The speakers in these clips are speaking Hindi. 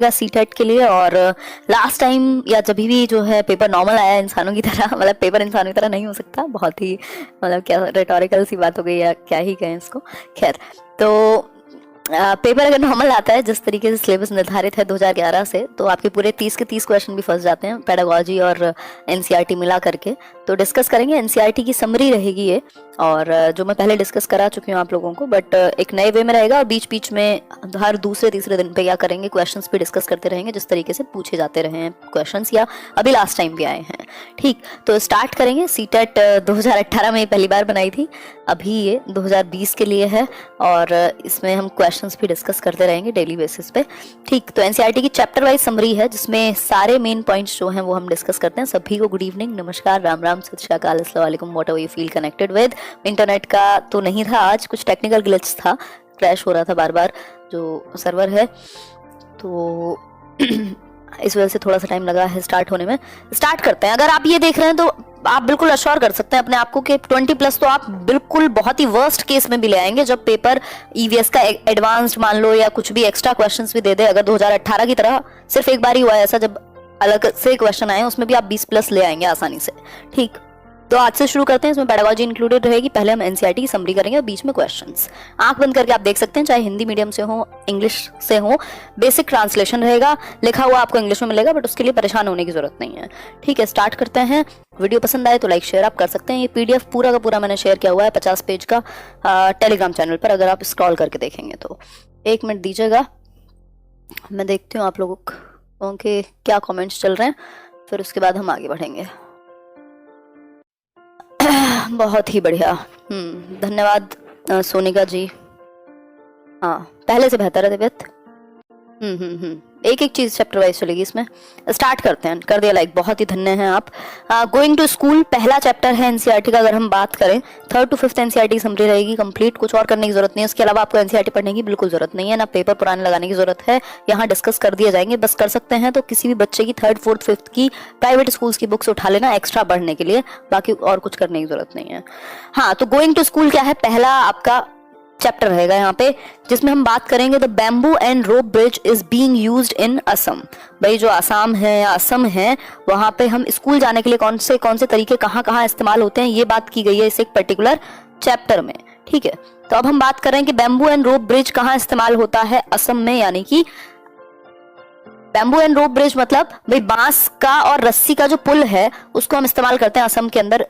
सीटेट के लिए। और लास्ट टाइम या जब भी जो है पेपर नॉर्मल आया इंसानों की तरह, मतलब पेपर इंसानों की तरह नहीं हो सकता, बहुत ही मतलब क्या रेटोरिकल सी बात हो गई या क्या ही कहें इसको। खैर, तो पेपर अगर नॉर्मल आता है जिस तरीके से सिलेबस निर्धारित है 2011 से, तो आपके पूरे 30 के 30 क्वेश्चन भी फंस जाते हैं पेडागोजी और एनसीईआरटी मिला करके। तो डिस्कस करेंगे, एनसीईआरटी की समरी रहेगी ये, और जो मैं पहले डिस्कस करा चुकी हूँ आप लोगों को, बट एक नए वे में रहेगा। और बीच बीच में हर दूसरे तीसरे दिन पे क्या करेंगे, क्वेश्चंस भी डिस्कस करते रहेंगे जिस तरीके से पूछे जाते रहे हैं क्वेश्चंस, या अभी लास्ट टाइम भी आए हैं। ठीक, तो स्टार्ट करेंगे। सीटेट 2018 में पहली बार बनाई थी, अभी ये 2020 के लिए है, और इसमें हम क्वेश्चंस भी डिस्कस करते रहेंगे डेली बेसिस पे। ठीक, तो एनसीईआरटी की चैप्टर वाइज समरी है जिसमें सारे मेन पॉइंट्स जो हैं वो हम डिस्कस करते हैं। सभी को गुड इवनिंग, नमस्कार, राम राम, सत श्री अकाल, अस्सलाम वालेकुम, whatever you feel connected with. Internet का तो नहीं था आज, कुछ टेक्निकल ग्लिच था, क्रैश हो रहा था बार बार जो सर्वर है, तो इस वजह से थोड़ा सा टाइम लगा है स्टार्ट होने में। स्टार्ट करते हैं। अगर आप ये देख रहे हैं तो आप बिल्कुल अश्योर कर सकते हैं अपने आप को कि 20+ तो आप बिल्कुल बहुत ही वर्स्ट केस में भी ले आएंगे जब पेपर ईवीएस का एडवांस्ड मान लो या कुछ भी एक्स्ट्रा क्वेश्चंस भी दे दे। अगर 2018 की तरह सिर्फ एक बार ही हुआ है ऐसा जब अलग से क्वेश्चन आए, उसमें भी आप 20+ ले आएंगे आसानी से। ठीक, तो आज से शुरू करते हैं। इसमें पेडागोजी इंक्लूडेड रहेगी। पहले हम एनसीईआरटी की समरी करेंगे और बीच में क्वेश्चंस। आंख बंद करके आप देख सकते हैं, चाहे हिंदी मीडियम से हो इंग्लिश से हो, बेसिक ट्रांसलेशन रहेगा, लिखा हुआ आपको इंग्लिश में मिलेगा, बट उसके लिए परेशान होने की जरूरत नहीं है। ठीक है, स्टार्ट करते हैं। वीडियो पसंद आए तो लाइक शेयर आप कर सकते हैं। ये पीडीएफ पूरा का पूरा मैंने शेयर किया हुआ है 50 पेज का टेलीग्राम चैनल पर, अगर आप स्क्रॉल करके देखेंगे तो। 1 मिनट दीजिएगा, मैं देखती हूँ आप लोगों के क्या कॉमेंट्स चल रहे हैं, फिर उसके बाद हम आगे बढ़ेंगे। बहुत ही बढ़िया, धन्यवाद सोनिका जी। हाँ, पहले से बेहतर है तबियत। एक एक चीज चैप्टर वाइज चलेगी इसमें। स्टार्ट करते हैं। कर दिया लाइक, बहुत ही धन्य हैं आप। गोइंग टू स्कूल पहला चैप्टर है एनसीईआरटी का। अगर हम बात करें 3rd to 5th NCERT summary रहेगी कंप्लीट, कुछ और करने की जरूरत नहीं है। उसके अलावा आपको एनसीईआरटी पढ़ने की बिल्कुल जरूरत नहीं है, ना पेपर पुराने लगाने की जरूरत है, यहाँ डिस्कस कर दिए जाएंगे। बस कर सकते हैं तो किसी भी बच्चे की 3rd, 4th, 5th की प्राइवेट स्कूल्स की बुक्स उठा लेना एक्स्ट्रा पढ़ने के लिए, बाकी और कुछ करने की जरूरत नहीं है। हाँ, तो गोइंग टू स्कूल क्या है, पहला आपका चैप्टर रहेगा यहाँ पे, जिसमें हम बात करेंगे the bamboo and rope bridge is being used in Assam. भाई जो आसाम है या असम है, वहां पे हम स्कूल जाने के लिए कौन से तरीके कहाँ इस्तेमाल होते हैं, ये बात की गई है इस एक पर्टिकुलर चैप्टर में। ठीक है, तो अब हम बात कर रहे हैं कि बैम्बू एंड रोप ब्रिज कहाँ इस्तेमाल होता है असम में, यानी कि बैम्बू एंड रोप ब्रिज मतलब भाई बांस का और रस्सी का जो पुल है उसको हम इस्तेमाल करते हैं असम के अंदर।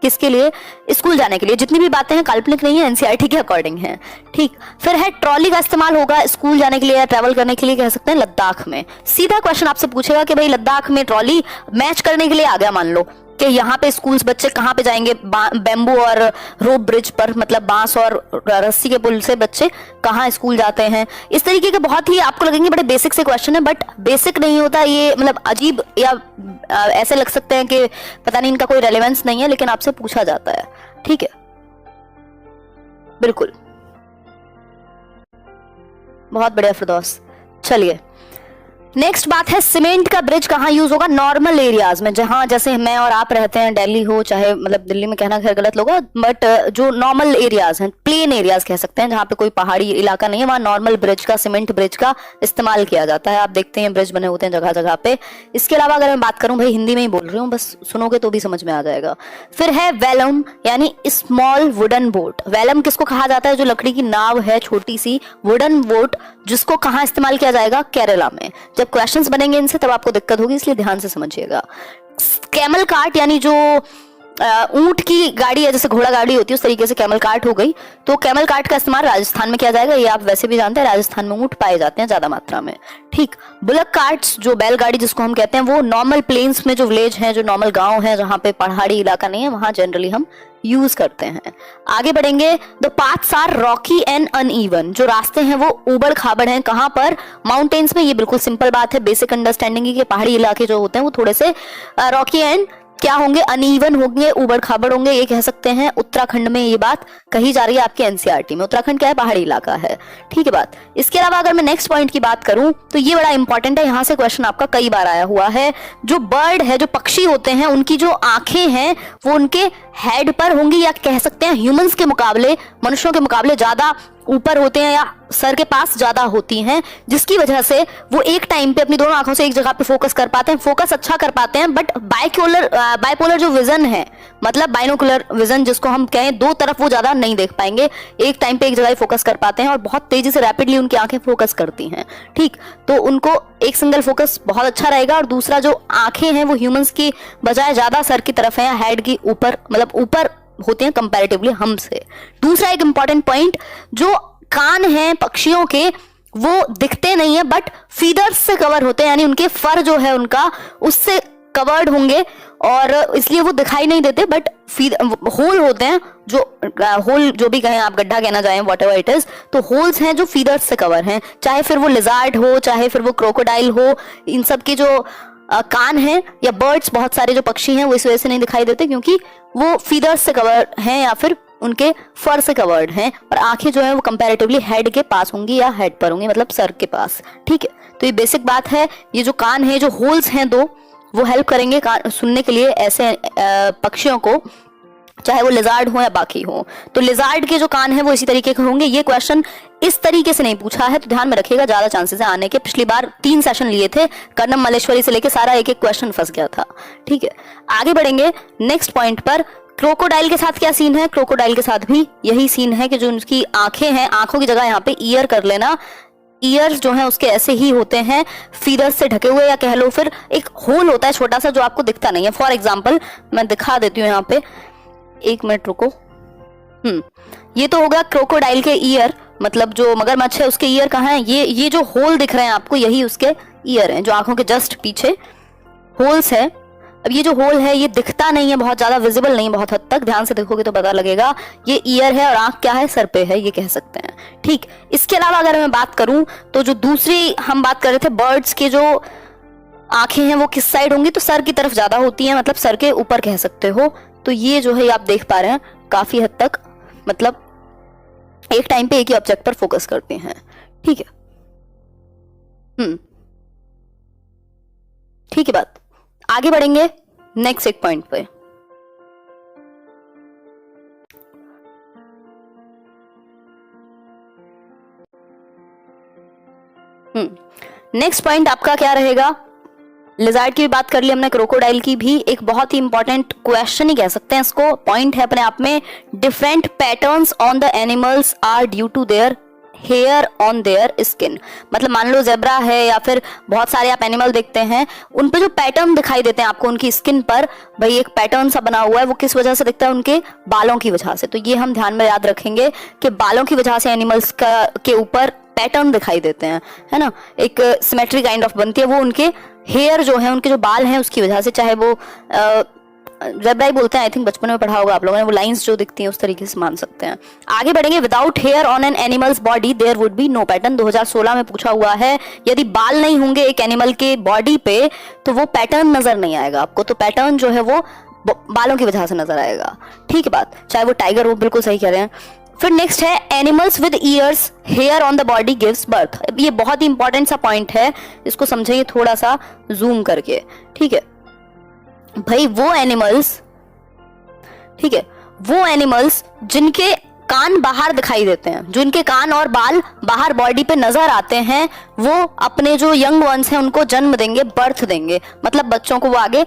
किसके लिए? स्कूल जाने के लिए। जितनी भी बातें हैं काल्पनिक नहीं है, एनसीईआरटी के अकॉर्डिंग है। ठीक, फिर है ट्रॉली का इस्तेमाल होगा स्कूल जाने के लिए या ट्रैवल करने के लिए, कह सकते हैं लद्दाख में। सीधा क्वेश्चन आपसे पूछेगा कि भाई लद्दाख में ट्रॉली मैच करने के लिए आ गया, मान लो कि यहाँ पे स्कूल्स बच्चे कहाँ पे जाएंगे, बैम्बू और रोप ब्रिज पर, मतलब बांस और रस्सी के पुल से बच्चे कहाँ स्कूल जाते हैं। इस तरीके के बहुत ही आपको लगेंगे बड़े बेसिक से क्वेश्चन है, बट बेसिक नहीं होता ये, मतलब अजीब या ऐसे लग सकते हैं कि पता नहीं इनका कोई रेलेवेंस नहीं है, लेकिन आपसे पूछा जाता है। ठीक है, बिल्कुल, बहुत बढ़िया फिरदौस। चलिए, नेक्स्ट बात है सीमेंट का ब्रिज कहाँ यूज होगा, नॉर्मल एरियाज में, जहां जैसे मैं और आप रहते हैं, दिल्ली हो चाहे, मतलब दिल्ली में कहना खैर गलत होगा, बट जो नॉर्मल एरियाज हैं, प्लेन एरियाज कह सकते हैं, जहां पे कोई पहाड़ी इलाका नहीं है, वहां नॉर्मल ब्रिज का, सीमेंट ब्रिज का इस्तेमाल किया जाता है। आप देखते हैं ब्रिज बने होते हैं जगह जगह पे। इसके अलावा अगर मैं बात करूं, भाई हिंदी में ही बोल रही हूँ, बस सुनोगे तो भी समझ में आ जाएगा। फिर है वेलम, यानी स्मॉल वुडन बोट। वेलम किसको कहा जाता है? जो लकड़ी की नाव है, छोटी सी वुडन बोट, जिसको कहाँ इस्तेमाल किया जाएगा? केरला में। जब क्वेश्चंस बनेंगे इनसे तब आपको दिक्कत होगी, इसलिए ध्यान से समझिएगा। कैमल कार्ट, यानी जो ऊंट की गाड़ी है, जैसे घोड़ा गाड़ी होती है उस तरीके से कैमल कार्ट हो गई, तो कैमल कार्ट का इस्तेमाल राजस्थान में किया जाएगा। ये आप वैसे भी जानते हैं, राजस्थान में ऊंट पाए जाते हैं ज्यादा मात्रा में। ठीक, बुलक कार्ट्स, जो बैलगाड़ी जिसको हम कहते हैं, वो नॉर्मल प्लेन्स में जो विलेज हैं, जो नॉर्मल गांव है जहां पे पहाड़ी इलाका नहीं है, वहां जनरली हम यूज करते हैं। आगे बढ़ेंगे। The paths are rocky and uneven, जो रास्ते हैं वो ऊबड़ खाबड़ हैं। कहां पर? माउंटेन्स में। ये बिल्कुल सिंपल बात है, बेसिक अंडरस्टैंडिंग की, पहाड़ी इलाके जो होते हैं वो थोड़े से रॉकी एंड क्या होंगे, अनइवन होंगे, ऊबड़ खाबड़ होंगे, ये कह सकते हैं। उत्तराखंड में ये बात कही जा रही है आपके एनसीईआरटी में। उत्तराखंड क्या है? पहाड़ी इलाका है। ठीक है बात। इसके अलावा अगर मैं नेक्स्ट पॉइंट की बात करूं तो ये बड़ा इंपॉर्टेंट है, यहां से क्वेश्चन आपका कई बार आया हुआ है। जो बर्ड है, जो पक्षी होते हैं, उनकी जो आंखें हैं वो उनके हेड पर होंगी, या कह सकते हैं ह्यूमंस के मुकाबले, मनुष्यों के मुकाबले ज्यादा ऊपर होते हैं या सर के पास ज्यादा होती हैं, जिसकी वजह से वो एक टाइम पे अपनी दोनों आंखों से एक जगह पे फोकस कर पाते हैं, फोकस अच्छा कर पाते हैं। बट बाइपोलर जो विजन है, मतलब बाइनोकुलर विजन जिसको हम कहें, दो तरफ वो ज्यादा नहीं देख पाएंगे, एक टाइम पे एक जगह फोकस कर पाते हैं और बहुत तेजी से रैपिडली उनकी आंखें फोकस करती हैं। ठीक, तो उनको एक सिंगल फोकस बहुत अच्छा रहेगा। और दूसरा, जो आंखें हैं वो ह्यूमंस की बजाय ज्यादा सर की तरफ है, हेड की ऊपर, मतलब ऊपर होते हैं कंपैरेटिवली हमसे। दूसरा एक इंपॉर्टेंट पॉइंट, जो कान हैं पक्षियों के वो दिखते नहीं है बट फीदर्स से कवर होते हैं, यानी उनके फर जो है उनका उससे कवर्ड होंगे और इसलिए वो दिखाई नहीं देते, बट होल होते हैं, जो होल जो भी कहें आप, गड्ढा कहना चाहें, व्हाटएवर इट इज, तो होल्स हैं जो फीदर्स से कवर हैं। चाहे फिर वो लिजार्ड हो, चाहे फिर वो क्रोकोडाइल हो, इन सब के जो कान हैं, या बर्ड्स, बहुत सारे जो पक्षी हैं वो इस वजह से नहीं दिखाई देते क्योंकि वो फीदर्स से कवर हैं या फिर उनके फर से कवर्ड हैं। और आंखें जो है वो कंपैरेटिवली हेड के पास होंगी या हेड पर होंगी, मतलब सर के पास। ठीक है, तो ये बेसिक बात है। ये जो कान है, जो होल्स हैं दो, वो हेल्प करेंगे सुनने के लिए ऐसे पक्षियों को, चाहे वो लिजार्ड हो या बाकी हो। तो लिजार्ड के जो कान हैं वो इसी तरीके के होंगे। ये क्वेश्चन इस तरीके से नहीं पूछा है तो ध्यान में रखिएगा, ज्यादा चांसेस है आने के। पिछली बार 3 सेशन लिए थे, कर्णम मलेश्वरी से लेके सारा एक एक क्वेश्चन फंस गया था। ठीक है, आगे बढ़ेंगे नेक्स्ट पॉइंट पर। क्रोकोडाइल के साथ क्या सीन है? क्रोकोडाइल के साथ भी यही सीन है कि जो उनकी आंखें हैं, आंखों की जगह यहाँ पे ईयर कर लेना, ईयर्स जो हैं उसके ऐसे ही होते हैं, फीदर्स से ढके हुए, या कह लो फिर एक होल होता है छोटा सा जो आपको दिखता नहीं है। फॉर एग्जाम्पल मैं दिखा देती हूँ यहाँ पे, 1 मिनट रुको। ये तो होगा क्रोकोडाइल के ईयर, मतलब जो मगरमच्छ है उसके ईयर कहाँ है? ये जो होल दिख रहे हैं आपको, यही उसके ईयर हैं, जो आंखों के जस्ट पीछे होल्स है। अब ये जो होल है ये दिखता नहीं है, बहुत ज्यादा विजिबल नहीं, बहुत हद तक ध्यान से देखोगे तो पता लगेगा। ये ईयर है और आंख क्या है? सर पे है, ये कह सकते हैं। ठीक, इसके अलावा अगर मैं बात करूं तो जो दूसरी हम बात कर रहे थे, बर्ड्स के जो आंखें हैं वो किस साइड होंगी? तो सर की तरफ ज्यादा होती हैं, मतलब सर के ऊपर कह सकते हो। तो ये जो है आप देख पा रहे हैं काफी हद तक, मतलब एक टाइम पे एक ही ऑब्जेक्ट पर फोकस करते हैं। ठीक है, ठीक है बात। आगे बढ़ेंगे नेक्स्ट एक पॉइंट पे। नेक्स्ट पॉइंट आपका क्या रहेगा? लिजार्ड की भी बात कर ली हमने, क्रोकोडाइल की भी। एक बहुत ही इंपॉर्टेंट क्वेश्चन ही कह सकते हैं इसको, पॉइंट है अपने आप में। Different patterns on the animals are due to their hair on their skin. मतलब मान लो जेब्रा है या फिर बहुत सारे आप एनिमल देखते हैं, उन पे जो पैटर्न दिखाई देते हैं आपको उनकी स्किन पर, भाई एक पैटर्न सा बना हुआ है, वो किस वजह से दिखता है? उनके बालों की वजह से। तो ये हम ध्यान में याद रखेंगे कि बालों की वजह से एनिमल्स के ऊपर पैटर्न दिखाई देते हैं, है ना, एक सिमेट्री काइंड ऑफ बनती है, वो उनके हेयर जो है, उनके जो बाल हैं उसकी वजह से। चाहे वो जेब्रा ही बोलते हैं, आई थिंक बचपन में पढ़ा होगा आप लोगों ने, वो लाइंस जो दिखती हैं उस तरीके से मान सकते हैं। आगे बढ़ेंगे। Without hair on an animals body there would be no pattern. 2016 में पूछा हुआ है, यदि बाल नहीं होंगे एक एनिमल के बॉडी पे तो वो पैटर्न नजर नहीं आएगा आपको। तो पैटर्न जो है वो बालों की वजह से नजर आएगा। ठीक है बात, चाहे वो टाइगर हो, बिल्कुल सही कह रहे हैं। फिर नेक्स्ट है animals with ears hair on the body gives birth. ये बहुत ही इंपॉर्टेंट सा पॉइंट है, इसको समझेंगे थोड़ा सा जूम करके। ठीक है भाई, वो एनिमल्स, ठीक है, वो एनिमल्स जिनके कान बाहर दिखाई देते हैं, जो इनके कान और बाल बाहर बॉडी पे नजर आते हैं, वो अपने जो यंग वंस हैं उनको जन्म देंगे, बर्थ देंगे, मतलब बच्चों को वो आगे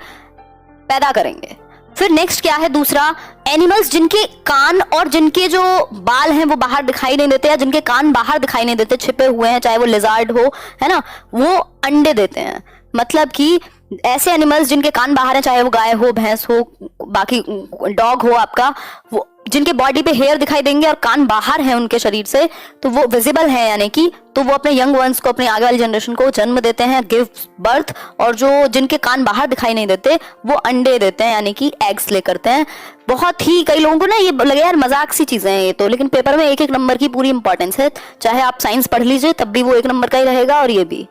पैदा करेंगे। फिर नेक्स्ट क्या है? दूसरा, एनिमल्स जिनके कान और जिनके जो बाल हैं वो बाहर दिखाई नहीं देते, या जिनके कान बाहर दिखाई नहीं देते, छिपे हुए हैं, चाहे वो लिजार्ड हो, है ना, वो अंडे देते हैं। मतलब कि ऐसे एनिमल्स जिनके कान बाहर हैं, चाहे वो गाय हो, भैंस हो, बाकी डॉग हो आपका, वो जिनके बॉडी पे हेयर दिखाई देंगे और कान बाहर हैं उनके शरीर से, तो वो विजिबल है, यानी कि तो वो अपने यंग वंस को, अपने आगे वाली जनरेशन को जन्म देते हैं, गिव बर्थ। और जो जिनके कान बाहर दिखाई नहीं देते वो अंडे देते हैं, यानी कि एग्स ले करते हैं। बहुत ही, कई लोगों को ना ये लगे यार मजाक सी चीजें हैं ये तो, लेकिन पेपर में एक एक नंबर की पूरी इंपॉर्टेंस है। चाहे आप साइंस पढ़ लीजिए तब भी वो 1 नंबर का ही रहेगा, और ये भी।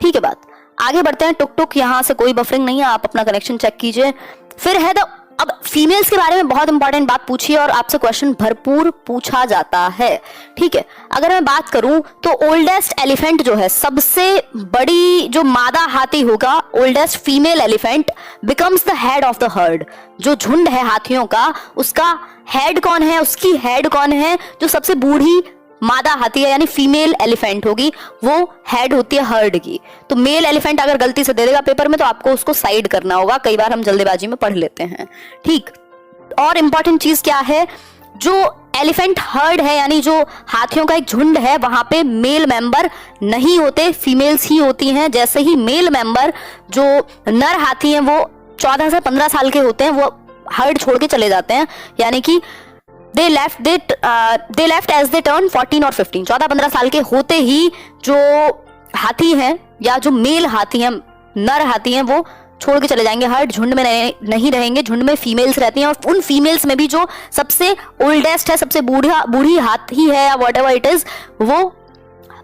ठीक है बात, आगे बढ़ते हैं। टुक टुक, यहाँ से कोई बफरिंग नहीं है, आप अपना कनेक्शन चेक कीजिए। फिर है अब फीमेल्स के बारे में बहुत इंपॉर्टेंट बात पूछी है और आपसे क्वेश्चन भरपूर पूछा जाता है। ठीक है, अगर मैं बात करूं तो ओल्डेस्ट एलिफेंट जो है, सबसे बड़ी जो मादा हाथी होगा, oldest female elephant becomes the head of the heard. जो झुंड है हाथियों का, उसका हेड कौन है, उसकी हेड कौन है? जो सबसे बूढ़ी मादा हाथी है यानी फीमेल एलिफेंट होगी, वो हेड होती है हर्ड की। तो मेल एलिफेंट अगर गलती से दे देगा पेपर में तो आपको उसको साइड करना होगा, कई बार हम जल्दीबाजी में पढ़ लेते हैं, ठीक। और इंपॉर्टेंट चीज क्या है, जो एलिफेंट हर्ड है यानी जो हाथियों का एक झुंड है, वहां पे मेल मेंबर नहीं होते, फीमेल्स ही होती हैं। जैसे ही मेल मेंबर जो नर हाथी हैं वो 14 से 15 साल के होते हैं, वो हर्ड छोड़ के चले जाते हैं, यानी कि they left as they turn 14 और 15, 14-15 साल के होते ही जो हाथी हैं या जो मेल हाथी हैं, नर हाथी हैं, वो छोड़ के चले जाएंगे, हर्ड झुंड में नहीं रहेंगे। झुंड में फीमेल्स रहती हैं और उन फीमेल्स में भी जो सबसे ओल्डेस्ट है, सबसे बूढ़ी हाथी है या व्हाटएवर इट इज, वो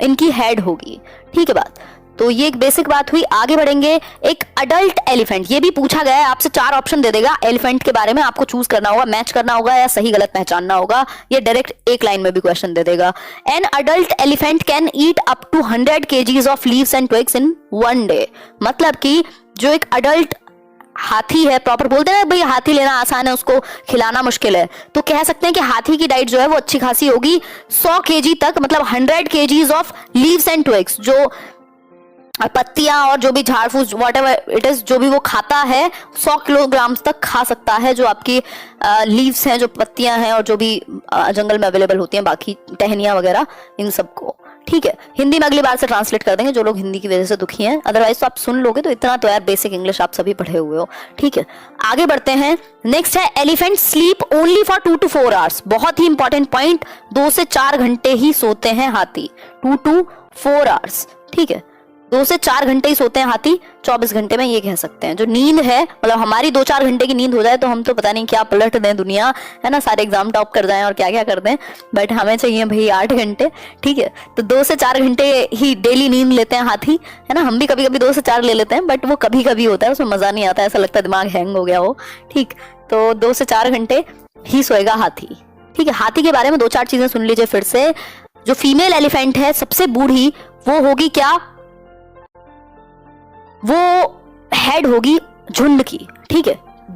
इनकी हेड होगी, ठीक है बात। तो ये एक बेसिक बात हुई। आगे बढ़ेंगे, एक अडल्ट एलिफेंट, ये भी पूछा गया है आपसे, 4 ऑप्शन दे देगा एलिफेंट के बारे में, आपको चूज करना होगा, मैच करना होगा या सही गलत पहचानना होगा। ये डायरेक्ट एक लाइन में भी क्वेश्चन दे देगा। An adult elephant can eat up to 100 kgs of leaves and twigs in 1 day। मतलब कि जो एक अडल्ट हाथी है, प्रॉपर बोलते हैं भाई हाथी लेना आसान है, उसको खिलाना मुश्किल है, तो कह सकते हैं कि हाथी की डाइट जो है वो अच्छी खासी होगी, 100 kg तक, मतलब 100 kgs of leaves and twigs, जो पत्तियां और जो भी झाड़ फूस व्हाटएवर इट इज, जो भी वो खाता है 100 किलोग्राम तक खा सकता है, जो आपकी लीव्स हैं, जो पत्तियां हैं और जो भी जंगल में अवेलेबल होती हैं, बाकी टहनियां वगैरह, इन सबको, ठीक है। हिंदी में अगली बार से ट्रांसलेट कर देंगे जो लोग हिंदी की वजह से दुखी हैं, अदरवाइज तो आप सुन लोगे, तो इतना तो यार बेसिक इंग्लिश आप सभी पढ़े हुए हो, ठीक है। आगे बढ़ते हैं, नेक्स्ट है elephant sleep only for 2 to 4 hours। बहुत ही इंपॉर्टेंट पॉइंट, 2 से 4 घंटे ही सोते हैं हाथी, 2 to 4 hours, ठीक है। 2 से 4 घंटे ही सोते हैं हाथी 24 घंटे में, ये कह सकते हैं। जो नींद है, मतलब हमारी 2-4 घंटे की नींद हो जाए तो हम तो पता नहीं क्या पलट दें दुनिया, है ना, सारे एग्जाम टॉप कर जाएं और क्या क्या कर दें, बट हमें चाहिए भाई 8 घंटे, ठीक है। तो 2 से 4 घंटे ही डेली नींद लेते हैं हाथी, है ना। हम भी कभी कभी 2 से 4 ले लेते हैं, बट वो कभी कभी होता है, उसमें मजा नहीं आता, ऐसा लगता है दिमाग हैंग हो गया हो, ठीक। तो 2 से 4 घंटे ही सोएगा हाथी, ठीक है। हाथी के बारे में 2-4 चीजें सुन लीजिए फिर से। जो फीमेल एलिफेंट है सबसे बूढ़ी, वो होगी क्या, वो हेड होगी झुंड की, ठीक है।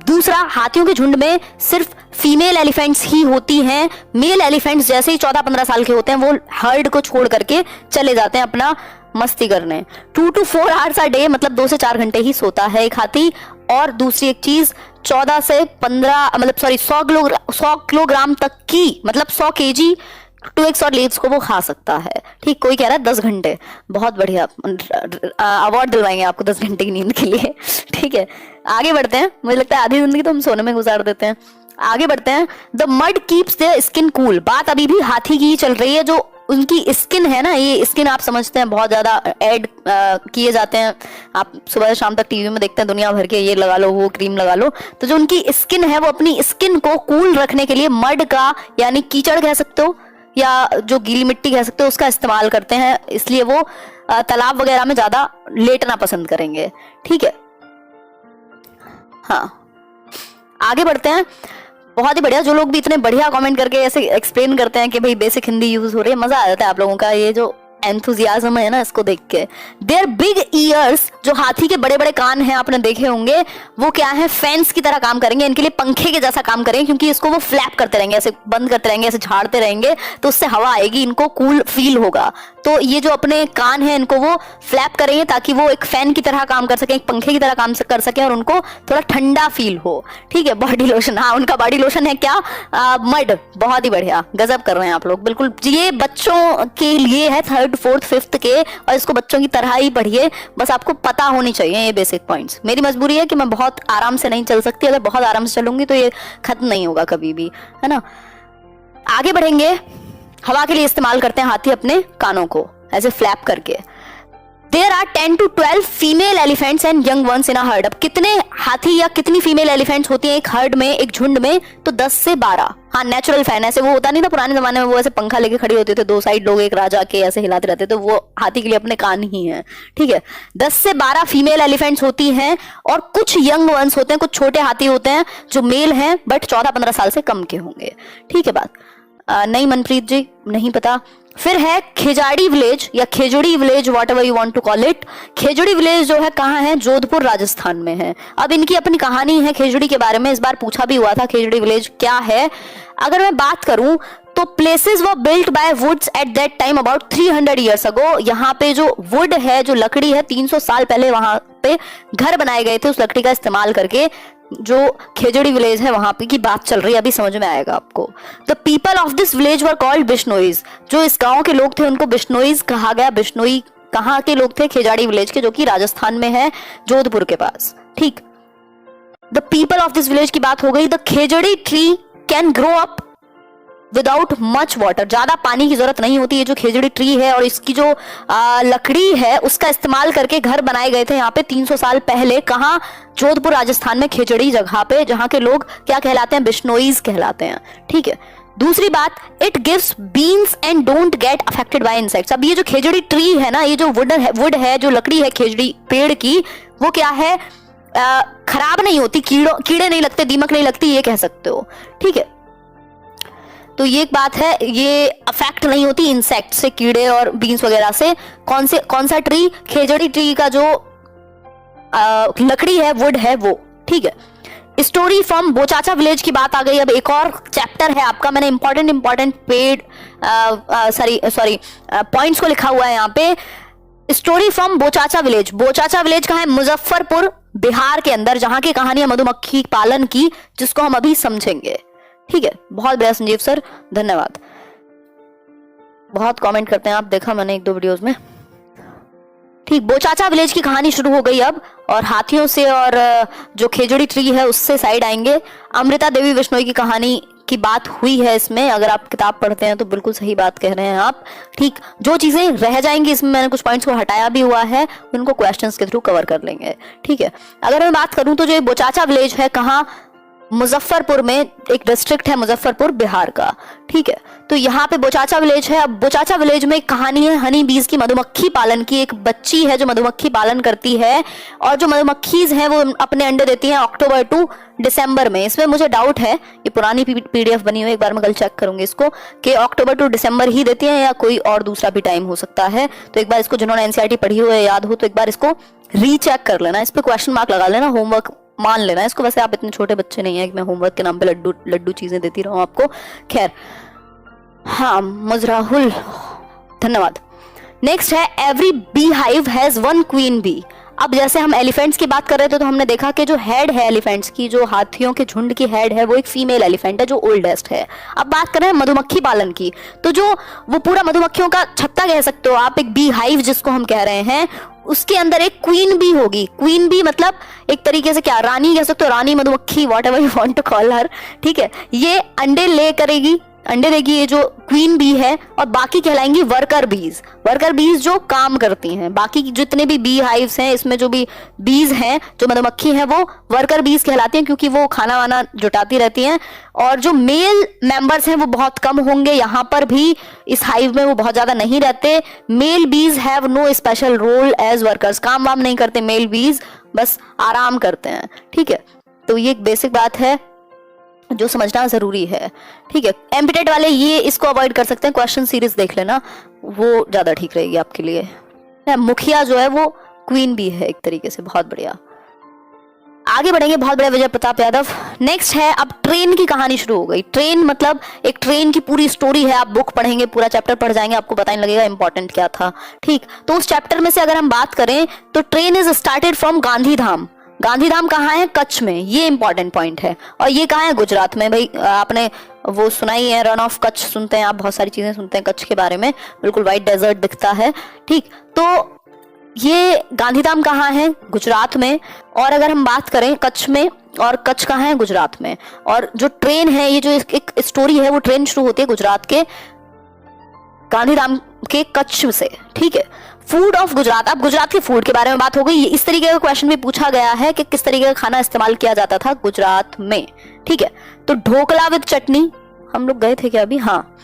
दूसरा, हाथियों के झुंड में सिर्फ फीमेल एलिफेंट्स ही होती हैं, मेल एलिफेंट्स जैसे ही 14-15 साल के होते हैं वो हर्ड को छोड़ करके चले जाते हैं अपना मस्ती करने। 2 to 4 hours a day, मतलब 2 से 4 घंटे ही सोता है एक हाथी। और दूसरी एक चीज, 14 से 15 मतलब सॉरी 100 किलोग्राम तक की, मतलब 100 kg ट्विग्स और लीव्स को वो खा सकता है, ठीक। कोई कह रहा है 10 घंटे, बहुत बढ़िया, अवार्ड दिलवाएंगे आपको 10 घंटे की नींद के लिए, ठीक है। आगे बढ़ते हैं, मुझे लगता है आधी जिंदगी तो हम सोने में गुजार देते हैं। आगे बढ़ते हैं, the mud keeps their skin cool. बात अभी भी हाथी की चल रही है। जो उनकी स्किन है ना, ये स्किन आप समझते हैं बहुत ज्यादा ऐड किए जाते हैं, आप सुबह से शाम तक टीवी में देखते हैं दुनिया भर के, ये लगा लो, वो क्रीम लगा लो। तो जो उनकी स्किन है वो अपनी स्किन को कूल रखने के लिए मड का, यानी कीचड़ कह सकते हो या जो गीली मिट्टी कह सकते हो, उसका इस्तेमाल करते हैं, इसलिए वो तालाब वगैरह में ज्यादा लेटना पसंद करेंगे, ठीक है। हाँ, आगे बढ़ते हैं। बहुत ही बढ़िया, जो लोग भी इतने बढ़िया कमेंट करके ऐसे एक्सप्लेन करते हैं कि भाई बेसिक हिंदी यूज हो रही है, मजा आ जाता है आप लोगों का, ये जो एंथुजियाज्म है ना इसको देख के। देयर बिग ईयर्स, जो हाथी के बड़े बड़े कान हैं आपने देखे होंगे, वो क्या है, फैंस की तरह काम करेंगे, इनके लिए पंखे के जैसा काम करेंगे, क्योंकि इसको वो फ्लैप करते रहेंगे, ऐसे बंद करते रहेंगे, ऐसे झाड़ते रहेंगे, तो उससे हवा आएगी, इनको कूल फील होगा। तो ये जो अपने कान है इनको वो फ्लैप करेंगे ताकि वो एक फैन की तरह काम कर सके, एक पंखे की तरह काम कर सके और उनको थोड़ा ठंडा फील हो, ठीक है। बॉडी लोशन, हाँ उनका बॉडी लोशन है क्या, मड। बहुत ही बढ़िया, गजब कर रहे हैं आप लोग, बिल्कुल। ये बच्चों के लिए है, 3rd 4th 5th के, और इसको बच्चों की तरह ही पढ़िए, बस आपको पता होनी चाहिए ये बेसिक पॉइंट्स। मेरी मजबूरी है कि मैं बहुत आराम से नहीं चल सकती, अगर बहुत आराम से चलूंगी तो ये खत्म नहीं होगा कभी भी, है ना। आगे बढ़ेंगे, हवा के लिए इस्तेमाल करते हैं हाथी अपने कानों को ऐसे फ्लैप करके। There are 10 to 12 female elephants and young ones in a herd. अब कितने हाथी या कितनी फीमेल एलिफेंट्स होती हैं एक हर्ड में, एक झुंड में, तो 10 से 12। हाँ, नेचुरल फैन, ऐसे वो होता नहीं था पुराने जमाने में, वो ऐसे पंखा लेके खड़ी होते थे, 2 साइड लोग एक राजा के ऐसे हिलाते रहते थे, तो वो हाथी के लिए अपने कान ही है, ठीक है। 10 से 12 फीमेल एलिफेंट्स होती हैं, और कुछ यंग वंस होते हैं, कुछ छोटे हाथी होते हैं जो मेल हैं बट 14-15 साल से कम के होंगे, ठीक है बात। नहीं मनप्रीत जी, नहीं पता। फिर है खेजाड़ी विलेज या Khejri village, whatever you want to call it. Khejri village जो है कहाँ है, जोधपुर राजस्थान में है। अब इनकी अपनी कहानी है खेजड़ी के बारे में, इस बार पूछा भी हुआ था खेजड़ी विलेज क्या है। अगर मैं बात करूं तो places were built by woods at that time about 300 years ago. यहाँ पे जो वुड है, जो लकड़ी है, 300 साल पहले वहां पे घर बनाए गए थे उस लकड़ी का इस्तेमाल करके। जो खेजड़ी विलेज है वहां पे की बात चल रही है, अभी समझ में आएगा आपको। The people of this village were called Bishnois. जो इस गांव के लोग थे उनको बिश्नोईज कहा गया। बिश्नोई कहाँ के लोग थे? खेजाड़ी विलेज के, जो कि राजस्थान में है, जोधपुर के पास। ठीक, the people of this village की बात हो गई। The Khejri tree can grow up without much water. ज्यादा पानी की जरूरत नहीं होती है जो खेजड़ी ट्री है, और इसकी जो लकड़ी है उसका इस्तेमाल करके घर बनाए गए थे यहाँ पे 300 साल पहले। कहाँ? जोधपुर राजस्थान में, खेजड़ी जगह पे, जहाँ के लोग क्या कहलाते हैं? बिश्नोईज कहलाते हैं। ठीक है। दूसरी बात, it gives beans and don't get affected by insects. अब ये जो खेजड़ी ट्री है ना, ये जो वुड है, जो लकड़ी है खेजड़ी पेड़ की, वो क्या है? खराब नहीं होती, कीड़े नहीं लगते, दीमक नहीं लगती, ये कह सकते हो। ठीक है, तो ये एक बात है, ये अफेक्ट नहीं होती इंसेक्ट से, कीड़े और बीन्स वगैरह से। कौन सा ट्री? खेजड़ी ट्री का जो लकड़ी है, वुड है वो। ठीक है। स्टोरी फ्रॉम बोचाचा विलेज की बात आ गई। अब एक और चैप्टर है आपका, मैंने इंपॉर्टेंट पॉइंट्स को लिखा हुआ है यहाँ पे। Story from Bochacha village. Bochacha village कहाँ है? मुजफ्फरपुर, बिहार के अंदर, जहां की कहानी है मधुमक्खी पालन की, जिसको हम अभी समझेंगे। ठीक है, बहुत बढ़िया संजीव सर, धन्यवाद। बहुत कमेंट करते हैं आप, देखा मैंने 1-2 वीडियोस में। ठीक, बोचाचा विलेज की कहानी शुरू हो गई अब, और हाथियों से और जो खेजड़ी ट्री है उससे साइड आएंगे। अमृता देवी बिश्नोई की कहानी की बात हुई है इसमें, अगर आप किताब पढ़ते हैं तो बिल्कुल सही बात कह रहे हैं आप। ठीक, जो चीजें रह जाएंगी इसमें, मैंने कुछ पॉइंट्स को हटाया भी हुआ है, उनको क्वेश्चंस के थ्रू कवर कर लेंगे। ठीक है, अगर मैं बात करूं तो जो बोचाचा विलेज है, कहाँ? मुजफ्फरपुर में, एक डिस्ट्रिक्ट है मुजफ्फरपुर, बिहार का। ठीक है, तो यहाँ पे बोचाचा विलेज है। अब बोचाचा विलेज में एक कहानी है हनी बीज की, मधुमक्खी पालन की। एक बच्ची है जो मधुमक्खी पालन करती है, और जो मधुमक्खीज हैं वो अपने अंडे देती हैं अक्टूबर टू दिसंबर में। इसमें मुझे डाउट है, ये पुरानी पीडीएफ बनी हुई है, एक बार मैं कल चेक करूंगी इसको, कि अक्टूबर टू दिसंबर ही देती हैं या कोई और दूसरा भी टाइम हो सकता है। तो एक बार इसको, जिन्होंने एनसीईआरटी पढ़ी हो या याद हो, तो एक बार इसको रीचेक कर लेना, इस पे क्वेश्चन मार्क लगा लेना, होमवर्क मान लेना इसको। वैसे आप इतने छोटे बच्चे नहीं है कि मैं होमवर्क के नाम पे लड्डू चीजें देती रहूं आपको। खैर, हाँ, मुजराहुल, धन्यवाद। नेक्स्ट है, every bee hive has one queen bee. अब जैसे हम एलिफेंट्स की बात कर रहे थे, तो हमने देखा कि जो हेड है एलिफेंट्स की, जो हाथियों के झुंड की हेड है, वो एक फीमेल एलिफेंट है जो ओल्डेस्ट है। अब बात कर रहे हैं मधुमक्खी पालन की, तो जो वो पूरा मधुमक्खियों का छत्ता कह सकते हो आप, एक बी हाइव जिसको हम कह रहे हैं, उसके अंदर एक क्वीन बी होगी। क्वीन बी मतलब एक तरीके से क्या, रानी कह सकते हो, रानी मधुमक्खी, whatever you want to call her. ठीक है, ये अंडे ले करेगी, अंडे देगी ये जो क्वीन बी है, और बाकी कहलाएंगी वर्कर बीज। वर्कर बीज जो काम करती हैं, बाकी जितने भी बी हाइव्स हैं, इसमें जो भी बीज हैं, जो मधुमक्खी हैं, वो वर्कर बीज कहलाती हैं, क्योंकि वो खाना वाना जुटाती रहती हैं। और जो मेल मेंबर्स हैं वो बहुत कम होंगे, यहाँ पर भी इस हाइव में वो बहुत ज्यादा नहीं रहते। Male bees have no special role as workers. काम वाम नहीं करते मेल बीज, बस आराम करते हैं। ठीक है, तो ये एक बेसिक बात है जो समझना जरूरी है। ठीक है, एमपीटेट वाले ये इसको अवॉइड कर सकते हैं, क्वेश्चन सीरीज देख लेना, वो ज्यादा ठीक रहेगी आपके लिए। मुखिया जो है वो क्वीन भी है एक तरीके से। बहुत बढ़िया, आगे बढ़ेंगे। बहुत बड़ा विजय प्रताप यादव। नेक्स्ट है, अब ट्रेन की कहानी शुरू हो गई। ट्रेन मतलब एक ट्रेन की पूरी स्टोरी है, आप बुक पढ़ेंगे, पूरा चैप्टर पढ़ जाएंगे, आपको पता नहीं लगेगा इंपॉर्टेंट क्या था। ठीक, तो उस चैप्टर में से अगर हम बात करें तो train is started from Gandhidham. Gandhidham कहाँ है? कच्छ में, ये इंपॉर्टेंट पॉइंट है। और ये कहाँ है? गुजरात में। भाई आपने वो सुना ही है, रन ऑफ कच्छ सुनते हैं आप, बहुत सारी चीजें सुनते हैं कच्छ के बारे में, बिल्कुल व्हाइट डेजर्ट दिखता है। ठीक, तो ये गांधीधाम कहाँ है? गुजरात में। और अगर हम बात करें कच्छ में, और कच्छ कहाँ है? गुजरात में। और जो ट्रेन है, ये जो एक स्टोरी है, वो ट्रेन शुरू होती है गुजरात के गांधीधाम के कच्छ से। ठीक है, फूड ऑफ गुजरात। अब गुजरात के फूड के बारे में बात हो गई। इस तरीके का क्वेश्चन भी पूछा गया है कि किस तरीके का खाना इस्तेमाल किया जाता था गुजरात में। ठीक है, तो ढोकला विद चटनी, हम लोग गए थे क्या अभी? हाँ,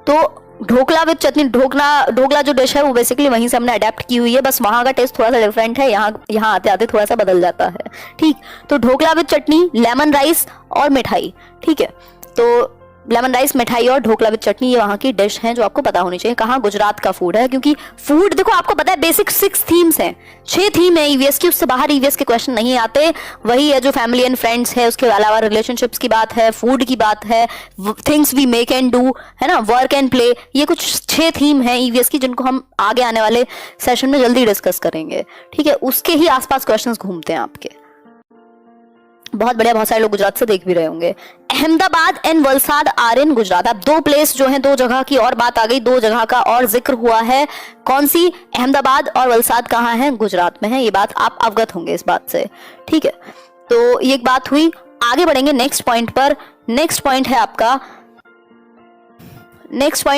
तो ढोकला विद चटनी, ढोकला जो डिश है वो बेसिकली वहीं से हमने अडेप्ट की हुई है, बस वहां का टेस्ट थोड़ा सा डिफरेंट है, यहाँ आते आते थोड़ा सा बदल जाता है। ठीक, तो dhokla with chutney, lemon rice और मिठाई। ठीक है, तो लेमन राइस, मिठाई और ढोकला विद चटनी, ये वहां की डिश हैं जो आपको पता होनी चाहिए। कहाँ? गुजरात का फूड है, क्योंकि फूड देखो आपको पता है बेसिक 6 थीम्स हैं, 6 थीम है ईवीएस की, उससे बाहर ईवीएस के क्वेश्चन नहीं आते। वही है जो फैमिली एंड फ्रेंड्स है, उसके अलावा रिलेशनशिप्स की बात है, फूड की बात है, things we make and do, है ना, वर्क एंड प्ले, ये कुछ 6 थीम है ईवीएस की जिनको हम आगे आने वाले सेशन में जल्दी डिस्कस करेंगे। ठीक है, उसके ही आसपास क्वेश्चन घूमते हैं आपके। बहुत बढ़िया, बहुत सारे लोग गुजरात से देख भी रहे होंगे। Ahmedabad and Valsad are in Gujarat. अब 2 प्लेस जो है, 2 जगह की और बात आ गई, 2 जगह का और जिक्र हुआ है। कौन सी? अहमदाबाद और वलसाड कहाँ है? गुजरात में है। ये बात आप अवगत होंगे इस बात से। ठीक है, तो ये एक बात हुई। आगे बढ़ेंगे नेक्स्ट पॉइंट पर। नेक्स्ट पॉइंट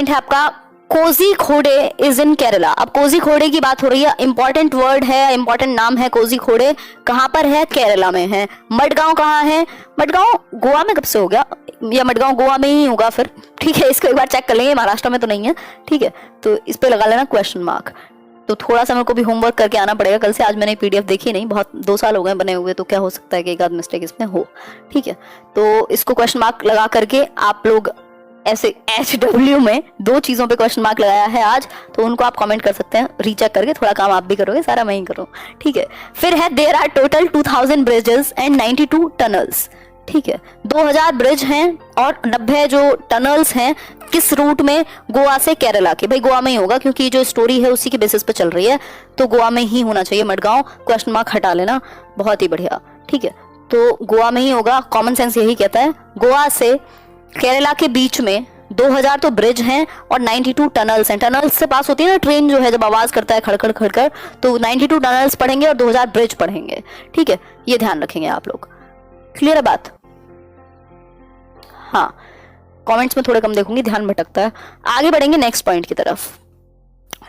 है आपका कोझिकोडे इज इन केरला। अब कोझिकोडे की बात हो रही है, इंपॉर्टेंट वर्ड है, इंपॉर्टेंट नाम है कोझिकोडे। कहां पर है? केरला में है। मडगांव कहाँ है? मडगांव गोवा में कब से हो गया, या मडगांव गोवा में ही होगा फिर। ठीक है, इसको एक बार चेक कर लेंगे, महाराष्ट्र में तो नहीं है। ठीक है, तो इस पे लगा लेना क्वेश्चन मार्क। तो थोड़ा सा मेरे को भी होमवर्क करके आना पड़ेगा कल से। आज मैंने पीडीएफ देखी नहीं, बहुत 2 साल हो गए बने हुए, तो क्या हो सकता है कि एक आध मिस्टेक इसमें हो। ठीक है, तो इसको क्वेश्चन मार्क लगा करके आप लोग ऐसे HW में 2 चीजों पे क्वेश्चन मार्क लगाया है आज, तो उनको आप कमेंट कर सकते हैं, रीचेक करके। थोड़ा काम आप भी करोगे, सारा मैं ही करूँ। ठीक है, फिर है there are total 2000 bridges and 92 tunnels. ठीक है, 2000 ब्रिज हैं और 90 जो टनल्स हैं, किस रूट में? गोवा से केरला के। भाई गोवा में ही होगा, क्योंकि जो स्टोरी है उसी के बेसिस पे चल रही है, तो गोवा में ही होना चाहिए। मडगांव क्वेश्चन मार्क हटा लेना, बहुत ही बढ़िया। ठीक है, तो गोवा में ही होगा, कॉमन सेंस यही कहता है। गोवा से केरला के बीच में 2000 तो ब्रिज हैं और 92 टनल्स हैं। टनल्स से पास होती है ना ट्रेन, जो है जब आवाज करता है खड़खड़ खड़खड़, तो 92 टनल्स पढ़ेंगे और 2000 ब्रिज पढ़ेंगे। ठीक है, ये ध्यान रखेंगे आप लोग। क्लियर है बात? हाँ, कमेंट्स में थोड़े कम देखूंगी, ध्यान भटकता है। आगे बढ़ेंगे नेक्स्ट पॉइंट की तरफ।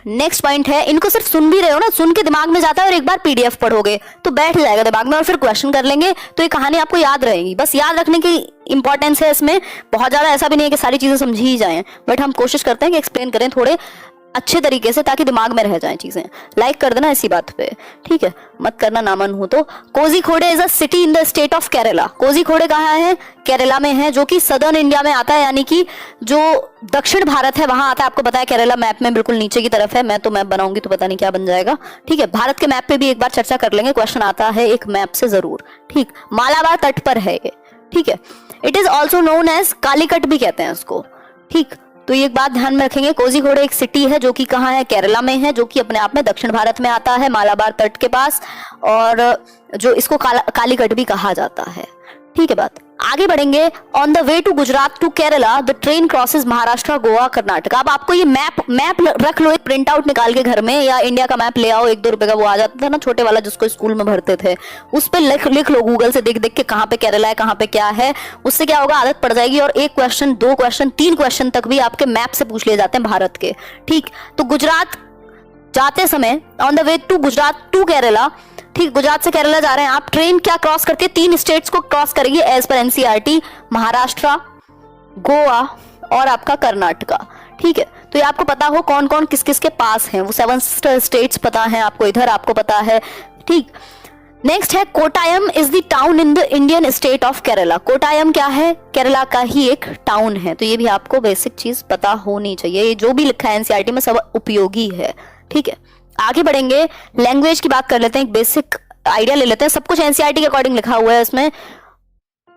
नेक्स्ट पॉइंट है, इनको सिर्फ सुन भी रहे हो ना, सुन के दिमाग में जाता है और एक बार पीडीएफ पढ़ोगे तो बैठ जाएगा दिमाग में, और फिर क्वेश्चन कर लेंगे तो ये कहानी आपको याद रहेगी। बस याद रखने की इंपॉर्टेंस है इसमें, बहुत ज्यादा ऐसा भी नहीं है कि सारी चीजें समझी ही जाएं, बट हम कोशिश करते हैं कि एक्सप्लेन करें थोड़े अच्छे तरीके से, ताकि दिमाग में रह जाएं चीजें। लाइक कर देना इसी बात पे। ठीक है, मत करना ना मन हो तो। Kozhikode is a city in the state of Kerala. Kozhikode कहाँ है? केरला में है, जो कि सदर्न इंडिया में आता है, यानी कि जो दक्षिण भारत है वहां आता है। आपको पता है केरला मैप में बिल्कुल नीचे की तरफ है। मैं तो मैप बनाऊंगी तो पता नहीं क्या बन जाएगा। ठीक है, भारत के मैप पे भी एक बार चर्चा कर लेंगे, क्वेश्चन आता है एक मैप से जरूर। ठीक, मालाबार तट पर है ये। ठीक है, it is also known as Calicut भी कहते हैं उसको। ठीक, तो ये एक बात ध्यान में रखेंगे, कोझिकोडे एक सिटी है जो कि कहाँ है? केरला में है, जो कि अपने आप में दक्षिण भारत में आता है, मालाबार तट के पास, और जो इसको कालीकट भी कहा जाता है। ठीक है बात। आगे बढ़ेंगे। On the way to Gujarat to Kerala the train crosses Maharashtra, Goa, Karnataka. अब आपको ये मैप रख लो, एक प्रिंट आउट निकाल के घर में, या इंडिया का मैप ले आओ, 1-2 रुपए का वो आ जाता था ना छोटे वाला, जिसको स्कूल में भरते थे, उस पे लिख लो गूगल से देख देख के कहाँ पे केरला है, कहाँ पे क्या है। उससे क्या होगा, आदत पड़ जाएगी, और 1 क्वेश्चन 2 क्वेश्चन 3 क्वेश्चन तक भी आपके मैप से पूछ लिए जाते हैं भारत के। ठीक, तो गुजरात जाते समय on the way to Gujarat to Kerala, ठीक, गुजरात से केरला जा रहे हैं आप, ट्रेन क्या क्रॉस करती है? 3 स्टेट्स को क्रॉस करेगी as per NCERT, Maharashtra, Goa और आपका कर्नाटका। ठीक है, तो ये आपको पता हो कौन कौन किस किस के पास हैं, वो 7 स्टेट्स पता है आपको, इधर आपको पता है। ठीक, नेक्स्ट है Kottayam is the town in the Indian state of Kerala. Kottayam क्या है? केरला का ही एक टाउन है, तो ये भी आपको बेसिक चीज पता होनी चाहिए। ये जो भी लिखा है एनसीईआरटी में सब उपयोगी है। ठीक है, आगे बढ़ेंगे। लैंग्वेज की बात कर लेते हैं, एक बेसिक आइडिया ले लेते हैं। सब कुछ एनसीईआरटी के अकॉर्डिंग लिखा हुआ है इसमें।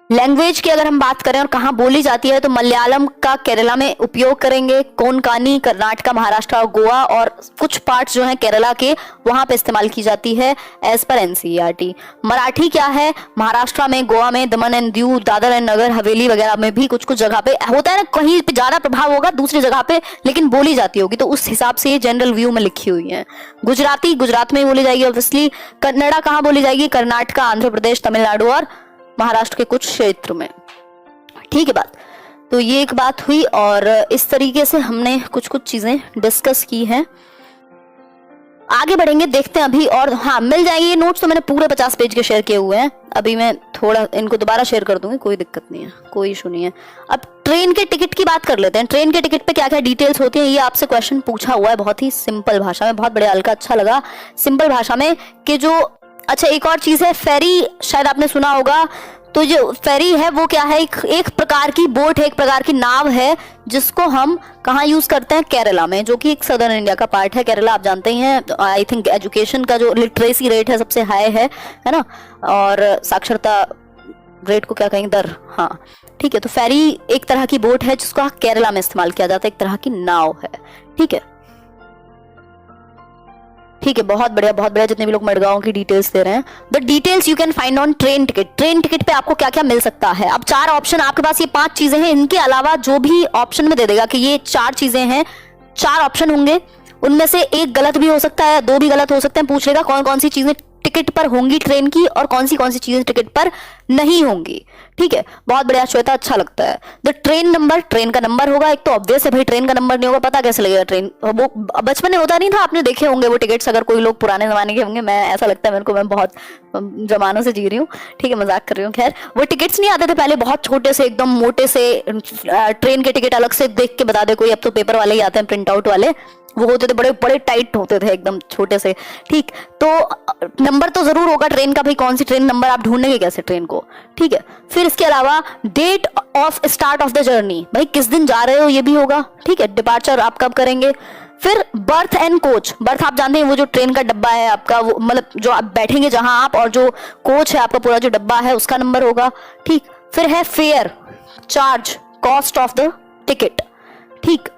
लैंग्वेज की अगर हम बात करें और कहाँ बोली जाती है, तो मलयालम का केरला में उपयोग करेंगे, कोंकणी कर्नाटका, महाराष्ट्र और गोवा, और कुछ पार्ट्स जो हैं केरला के वहां पे इस्तेमाल की जाती है एज पर एनसीईआरटी। मराठी क्या है? महाराष्ट्र में, गोवा में, दमन एंड दीव, दादर एंड नगर हवेली वगैरह में भी कुछ कुछ जगह पे होता है ना, कहीं पे ज्यादा प्रभाव होगा, दूसरी जगह पे लेकिन बोली जाती होगी, तो उस हिसाब से ये जनरल व्यू में लिखी हुई है। गुजराती गुजरात में बोली जाएगी ऑब्वियसली। कन्नड़ा कहाँ बोली जाएगी? कर्नाटका, आंध्र प्रदेश, तमिलनाडु और महाराष्ट्र के कुछ क्षेत्र में। ठीक है बात, तो ये एक बात हुई, और इस तरीके से हमने कुछ कुछ चीजें डिस्कस की हैं। आगे बढ़ेंगे, देखते हैं अभी, और हाँ मिल जाएंगे ये नोट्स, तो मैंने पूरे 50 पेज के शेयर किए हुए हैं। अभी मैं थोड़ा इनको दोबारा शेयर कर दूंगी, कोई दिक्कत नहीं है, कोई इशू नहीं है। अब ट्रेन के टिकट की बात कर लेते हैं। ट्रेन के टिकट पे क्या क्या डिटेल्स होती हैं, ये आपसे क्वेश्चन पूछा हुआ है बहुत ही सिंपल भाषा में, बहुत बढ़िया हल्का अच्छा लगा सिंपल भाषा में कि जो, अच्छा एक और चीज है, फेरी शायद आपने सुना होगा, तो जो फेरी है वो क्या है, एक प्रकार की बोट है, एक प्रकार की नाव है, जिसको हम कहाँ यूज करते हैं, केरला में, जो कि एक सदर्न इंडिया का पार्ट है। केरला आप जानते ही हैं, आई थिंक एजुकेशन का जो लिटरेसी रेट है सबसे हाई है ना, और साक्षरता रेट को क्या कहेंगे, दर, हाँ ठीक है। तो फेरी एक तरह की बोट है जिसको केरला में इस्तेमाल किया जाता है, एक तरह की नाव है, ठीक है। ठीक है, बहुत बढ़िया बहुत बढ़िया, जितने भी लोग मडगांव की डिटेल्स दे रहे हैं। The details you can find on train ticket. Train ticket पे आपको क्या क्या मिल सकता है। अब 4 ऑप्शन आपके पास, ये 5 चीजें हैं, इनके अलावा जो भी ऑप्शन में दे देगा कि ये 4 चीजें हैं, 4 ऑप्शन होंगे, उनमें से एक गलत भी हो सकता है, 2 भी गलत हो सकते हैं। पूछ लेगा कौन कौन सी चीजें टिकट पर होंगी ट्रेन की और कौन सी चीजें टिकट पर नहीं होंगी, ठीक है। बहुत बढ़िया श्वेता, अच्छा लगता है। द ट्रेन नंबर, ट्रेन का नंबर होगा, एक तो ऑब्वियस है भाई, ट्रेन का नंबर नहीं होगा पता कैसे लगेगा। ट्रेन वो बचपन में होता नहीं था, आपने देखे होंगे वो टिकट्स, अगर कोई लोग पुराने जमाने के होंगे, मैं ऐसा लगता है मेरे को, मैं बहुत जमानों से जी रही हूँ, ठीक है, मजाक कर रही हूँ। खैर, वो टिकट्स नहीं आते थे पहले, बहुत छोटे से एकदम मोटे से, ट्रेन के टिकट अलग से देख के बता दे कोई, अब तो पेपर वाले ही आते हैं, प्रिंट आउट वाले, वो होते थे बड़े बड़े टाइट होते थे एकदम छोटे से, ठीक। तो नंबर तो जरूर होगा ट्रेन का, भाई कौन सी ट्रेन, नंबर आप ढूंढेंगे कैसे ट्रेन को, ठीक है। फिर इसके अलावा date of start of the journey, भाई किस दिन जा रहे हो ये भी होगा, ठीक है। डिपार्चर आप कब करेंगे। फिर बर्थ एंड कोच, बर्थ आप जानते हैं वो जो ट्रेन का डब्बा है आपका, वो मतलब जो आप बैठेंगे जहां आप, और जो कोच है आपका पूरा जो डब्बा है उसका नंबर होगा, ठीक। फिर है fair, charge, cost of the ticket, ठीक।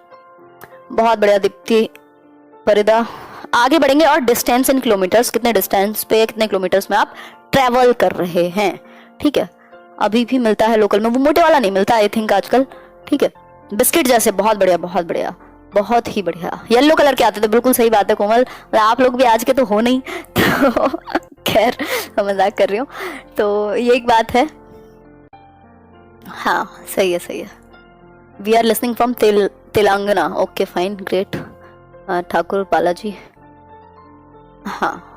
बहुत बढ़िया दीप्ति, परिदा, आगे बढ़ेंगे। और डिस्टेंस इन किलोमीटर्स, कितने डिस्टेंस पे, कितने किलोमीटर्स में आप ट्रेवल कर रहे हैं, ठीक है। अभी भी मिलता है लोकल में, वो मोटे वाला नहीं मिलता आई थिंक आजकल, ठीक है, बिस्किट जैसे। बहुत बढ़िया बहुत बढ़िया, बहुत ही बढ़िया। येलो कलर के आते थे, बिल्कुल सही बात है कोमल, आप लोग भी आज के तो हो नहीं तो खैर मजाक कर रही हूँ। तो ये एक बात है, हाँ सही है सही है। We are listening from Telangana, okay fine great. Thakur Balaji, हाँ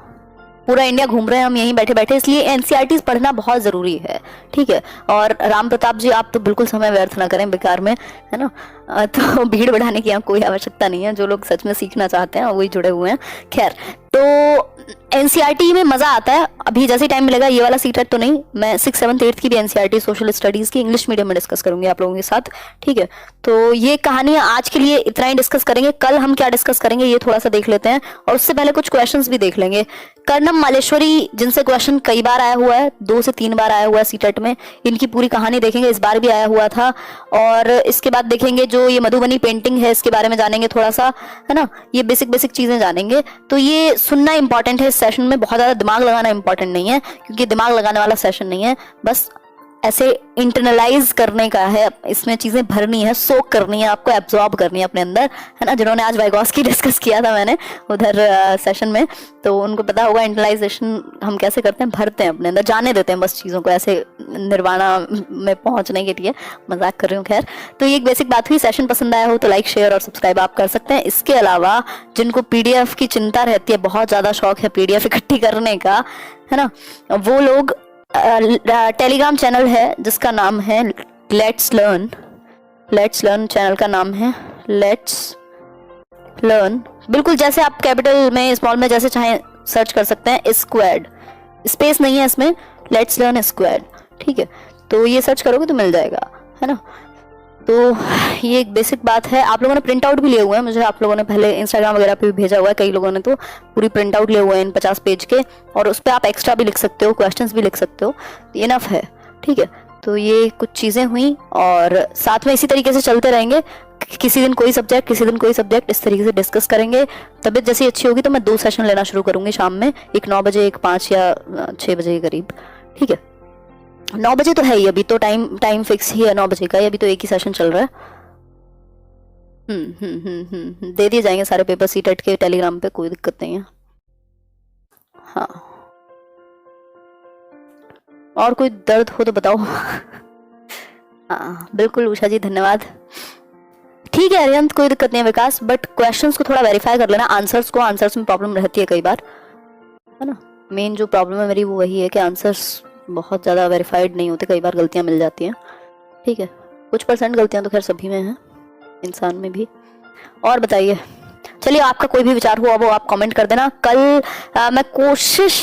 पूरा इंडिया घूम रहे हैं हम यहीं बैठे बैठे, इसलिए एनसीईआरटी पढ़ना बहुत जरूरी है, ठीक है। और राम प्रताप जी आप तो बिल्कुल समय व्यर्थ ना करें बेकार में, है ना। तो भीड़ बढ़ाने की यहाँ कोई आवश्यकता नहीं है, जो लोग सच में सीखना चाहते हैं वही जुड़े हुए हैं। खैर, तो एनसीईआरटी में मजा आता है। अभी जैसे टाइम मिलेगा, ये वाला सीटेट तो नहीं, मैं 6, 7, 8 की भी एनसीईआरटी सोशल स्टडीज की इंग्लिश मीडियम में डिस्कस करूंगी आप लोगों के साथ, ठीक है। तो ये कहानी आज के लिए इतना ही डिस्कस करेंगे। कल हम क्या डिस्कस करेंगे ये थोड़ा सा देख लेते हैं, और उससे पहले कुछ क्वेश्चंस भी देख लेंगे। कर्णम मालेश्वरी, जिनसे क्वेश्चन कई बार आया हुआ है, 2 से 3 बार आया हुआ है सीटेट में, इनकी पूरी कहानी देखेंगे, इस बार भी आया हुआ था। और इसके बाद देखेंगे जो ये मधुबनी पेंटिंग है, इसके बारे में जानेंगे थोड़ा सा, है ना। ये बेसिक बेसिक चीजें जानेंगे। तो ये सुनना इंपॉर्टेंट है इस सेशन में, बहुत ज्यादा दिमाग लगाना इंपॉर्टेंट नहीं है, क्योंकि दिमाग लगाने वाला सेशन नहीं है, बस ऐसे इंटरनलाइज करने का है, इसमें चीजें भरनी है, सोक करनी है, आपको एब्जॉर्ब करनी है अपने अंदर, है ना। जिन्होंने आज वाइगॉस्की डिस्कस किया था मैंने उधर सेशन में, तो उनको पता होगा इंटरनलाइजेशन हम कैसे करते हैं, भरते हैं अपने अंदर, जाने देते हैं बस चीजों को, ऐसे निर्वाणा में पहुंचने के लिए। मजाक कर रही हूँ। खैर, तो ये एक बेसिक बात हुई। सेशन पसंद आया हो तो लाइक शेयर और सब्सक्राइब आप कर सकते हैं। इसके अलावा जिनको पीडीएफ की चिंता रहती है, बहुत ज्यादा शौक है पीडीएफ इकट्ठी करने का, है ना, वो लोग टेलीग्राम चैनल है जिसका नाम है let's learn. Let's learn channel का नाम है लेट्स लर्न, बिल्कुल जैसे आप कैपिटल में स्मॉल में जैसे चाहें सर्च कर सकते हैं। स्क्वाड, स्पेस नहीं है इसमें, लेट्स लर्न स्क्वाड, ठीक है। तो ये सर्च करोगे तो मिल जाएगा, है ना। तो ये एक बेसिक बात है। आप लोगों ने प्रिंट आउट भी लिए हुए हैं, मुझे आप लोगों ने पहले इंस्टाग्राम वगैरह पे भी भेजा हुआ है, कई लोगों ने तो पूरी प्रिंट आउट लिए हुए हैं इन 50 पेज के, और उस पर आप एक्स्ट्रा भी लिख सकते हो, क्वेश्चंस भी लिख सकते हो, इनफ है, ठीक है। तो ये कुछ चीजें हुई, और साथ में इसी तरीके से चलते रहेंगे। किसी दिन कोई सब्जेक्ट, किसी दिन कोई सब्जेक्ट, इस तरीके से डिस्कस करेंगे। तबीयत जैसी अच्छी होगी तो मैं 2 सेशन लेना शुरू करूंगी शाम में, एक 9 बजे, एक 5 या 6 बजे के करीब, ठीक है। 9 बजे तो है ही, अभी तो टाइम फिक्स ही है 9 बजे का, अभी तो एक ही सेशन चल रहा है। दे दिए जाएंगे सारे पेपर सीटेट के टेलीग्राम पे, कोई दिक्कत नहीं है। हाँ, और कोई दर्द हो तो बताओ। हाँ बिल्कुल उषा जी, धन्यवाद। ठीक है अरियंत, कोई दिक्कत नहीं है विकास, बट क्वेश्चंस को थोड़ा वेरीफाई कर लेना, आंसर्स में प्रॉब्लम रहती है कई बार, है ना। मेन जो प्रॉब्लम है मेरी वो वही है कि आंसर्स बहुत ज़्यादा वेरीफाइड नहीं होते, कई बार गलतियां मिल जाती हैं, ठीक है। कुछ % गलतियां तो खैर सभी में हैं, इंसान में भी। और बताइए, चलिए आपका कोई भी विचार हुआ वो आप कमेंट कर देना। कल मैं कोशिश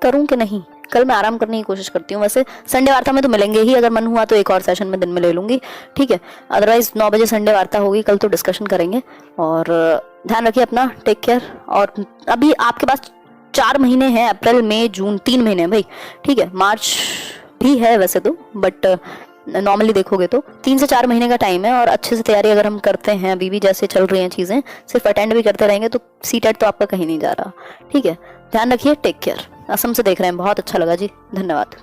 करूं कि नहीं, कल मैं आराम करने की कोशिश करती हूँ। वैसे संडे वार्ता में तो मिलेंगे ही, अगर मन हुआ तो एक और सेशन में दिन में ले लूंगी, ठीक है। अदरवाइज 9 बजे संडे वार्ता होगी, कल तो डिस्कशन करेंगे। और ध्यान रखिए अपना, टेक केयर। और अभी आपके पास 4 महीने हैं, अप्रैल मई जून 3 महीने हैं भाई, ठीक है। मार्च भी है वैसे तो, बट नॉर्मली देखोगे तो 3 से 4 महीने का टाइम है। और अच्छे से तैयारी अगर हम करते हैं, अभी भी जैसे चल रही हैं चीज़ें, सिर्फ अटेंड भी करते रहेंगे तो सीटेट तो आपका कहीं नहीं जा रहा, ठीक है। ध्यान रखिए, टेक केयर। असम से देख रहे हैं, बहुत अच्छा लगा जी, धन्यवाद।